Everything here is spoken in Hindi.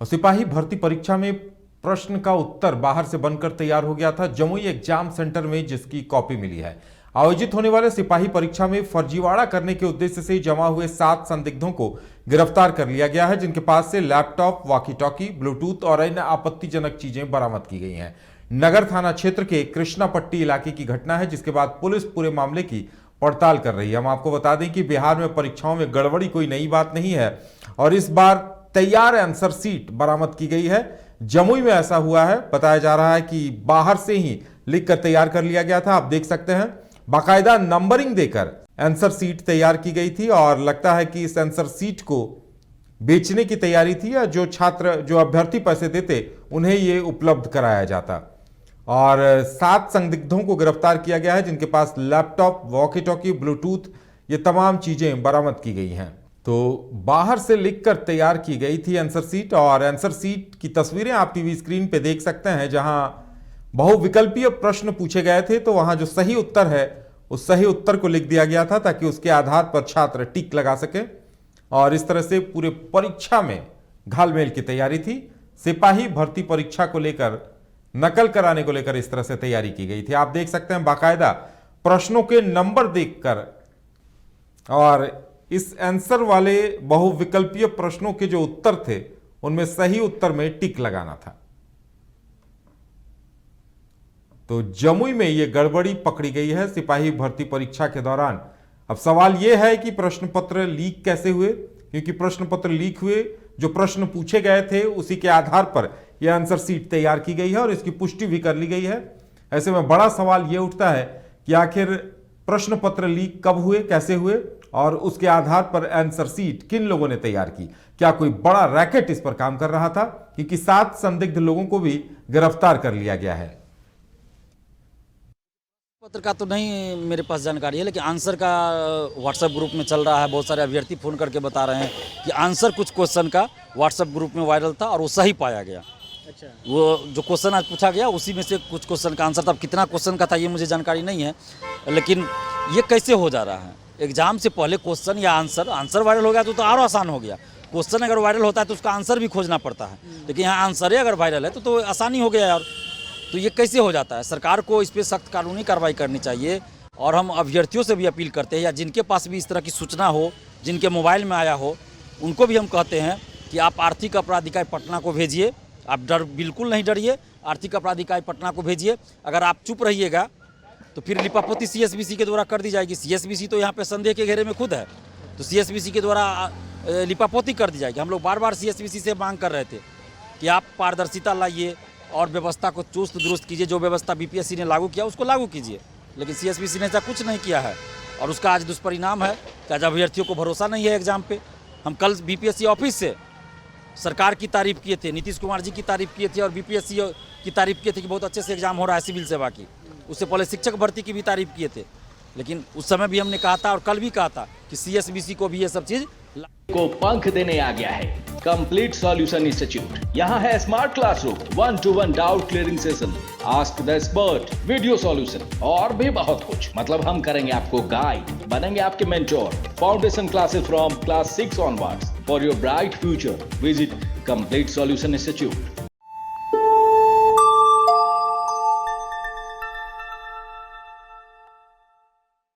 और सिपाही भर्ती परीक्षा में प्रश्न का उत्तर बाहर से बनकर तैयार हो गया था जमुई एग्जाम सेंटर में, जिसकी कॉपी मिली है। आयोजित होने वाले सिपाही परीक्षा में फर्जीवाड़ा करने के उद्देश्य से जमा हुए 7 संदिग्धों को गिरफ्तार कर लिया गया है, जिनके पास से लैपटॉप, वॉकी टॉकी, ब्लूटूथ और अन्य आपत्तिजनक चीजें बरामद की गई हैं। नगर थाना क्षेत्र के कृष्णापट्टी इलाके की घटना है, जिसके बाद पुलिस पूरे मामले की पड़ताल कर रही है। हम आपको बता दें कि बिहार में परीक्षाओं में गड़बड़ी कोई नई बात नहीं है और इस बार तैयार आंसर शीट बरामद की गई है। जमुई में ऐसा हुआ है, बताया जा रहा है कि बाहर से ही लिखकर तैयार कर लिया गया था। आप देख सकते हैं बाकायदा नंबरिंग देकर आंसर शीट तैयार की गई थी और लगता है कि इस आंसर शीट को बेचने की तैयारी थी या जो अभ्यर्थी पैसे देते उन्हें यह उपलब्ध कराया जाता। और 7 संदिग्धों को गिरफ्तार किया गया है, जिनके पास लैपटॉप, वॉकी टॉकी, ब्लूटूथ ये तमाम चीजें बरामद की गई हैं। तो बाहर से लिखकर तैयार की गई थी आंसर शीट और आंसर शीट की तस्वीरें आप टीवी स्क्रीन पे देख सकते हैं। जहां बहुविकल्पीय प्रश्न पूछे गए थे तो वहां जो सही उत्तर है उस सही उत्तर को लिख दिया गया था ताकि उसके आधार पर छात्र टिक लगा सके और इस तरह से पूरे परीक्षा में घालमेल की तैयारी थी। सिपाही भर्ती परीक्षा को लेकर, नकल कराने को लेकर इस तरह से तैयारी की गई थी। आप देख सकते हैं बाकायदा प्रश्नों के नंबर देखकर और इस आंसर वाले बहुविकल्पीय प्रश्नों के जो उत्तर थे उनमें सही उत्तर में टिक लगाना था। तो जमुई में यह गड़बड़ी पकड़ी गई है सिपाही भर्ती परीक्षा के दौरान। अब सवाल यह है कि प्रश्न पत्र लीक कैसे हुए, क्योंकि प्रश्न पत्र लीक हुए, जो प्रश्न पूछे गए थे उसी के आधार पर यह आंसर शीट तैयार की गई है और इसकी पुष्टि भी कर ली गई है। ऐसे में बड़ा सवाल यह उठता है कि आखिर प्रश्न पत्र लीक कब हुए, कैसे हुए और उसके आधार पर आंसर शीट किन लोगों ने तैयार की। क्या कोई बड़ा रैकेट इस पर काम कर रहा था, क्योंकि 7 संदिग्ध लोगों को भी गिरफ्तार कर लिया गया है। पत्र का तो नहीं मेरे पास जानकारी है, लेकिन आंसर का व्हाट्सएप ग्रुप में चल रहा है। बहुत सारे अभ्यर्थी फ़ोन करके बता रहे हैं कि आंसर कुछ क्वेश्चन का व्हाट्सएप ग्रुप में वायरल था और वो सही पाया गया। अच्छा, वो जो क्वेश्चन आज पूछा गया उसी में से कुछ क्वेश्चन का आंसर था। अब कितना क्वेश्चन का था ये मुझे जानकारी नहीं है, लेकिन ये कैसे हो जा रहा है। एग्जाम से पहले क्वेश्चन या आंसर वायरल हो गया तो और आसान हो गया। क्वेश्चन अगर वायरल होता है तो उसका आंसर भी खोजना पड़ता है, लेकिन यहाँ आंसर ही अगर वायरल है तो आसानी हो गया यार। तो ये कैसे हो जाता है। सरकार को इस पर सख्त कानूनी कार्रवाई करनी चाहिए और हम अभ्यर्थियों से भी अपील करते हैं या जिनके पास भी इस तरह की सूचना हो, जिनके मोबाइल में आया हो, उनको भी हम कहते हैं कि आप आर्थिक अपराध इकाई पटना को भेजिए। आप बिल्कुल नहीं डरिए, आर्थिक अपराध इकाई पटना को भेजिए। अगर आप चुप रहिएगा तो फिर लिपापोती CSBC के द्वारा कर दी जाएगी। CSBC तो यहाँ पे संदेह के घेरे में खुद है, तो CSBC के द्वारा लिपापोती कर दी जाएगी। हम लोग बार बार CSBC से मांग कर रहे थे कि आप पारदर्शिता लाइए और व्यवस्था को चुस्त दुरुस्त कीजिए। जो व्यवस्था BPSC ने लागू किया उसको लागू कीजिए, लेकिन CSBC ने ऐसा कुछ नहीं किया है और उसका आज दुष्परिणाम है कि आज अभ्यर्थियों को भरोसा नहीं है एग्जाम पे। हम कल BPSC ऑफिस से सरकार की तारीफ किए थे, नीतीश कुमार जी की तारीफ किए थे और BPSC की तारीफ किए थे कि बहुत अच्छे से एग्जाम हो रहा है सिविल सेवा की। उससे पहले शिक्षक भर्ती की भी तारीफ किए थे, लेकिन उस समय भी हमने कहा था और कल भी कहा था कि CSBC को भी ये सब चीज़ को पंख देने आ गया है कंप्लीट सॉल्यूशन इंस्टीट्यूट। यहाँ है smart classroom, 1-to-1 doubt clearing session, ask the expert, video solution और भी बहुत कुछ। मतलब हम करेंगे आपको गाइड, बनेंगे आपके mentor. Foundation classes from class 6 onwards for your bright future. Visit complete solution institute.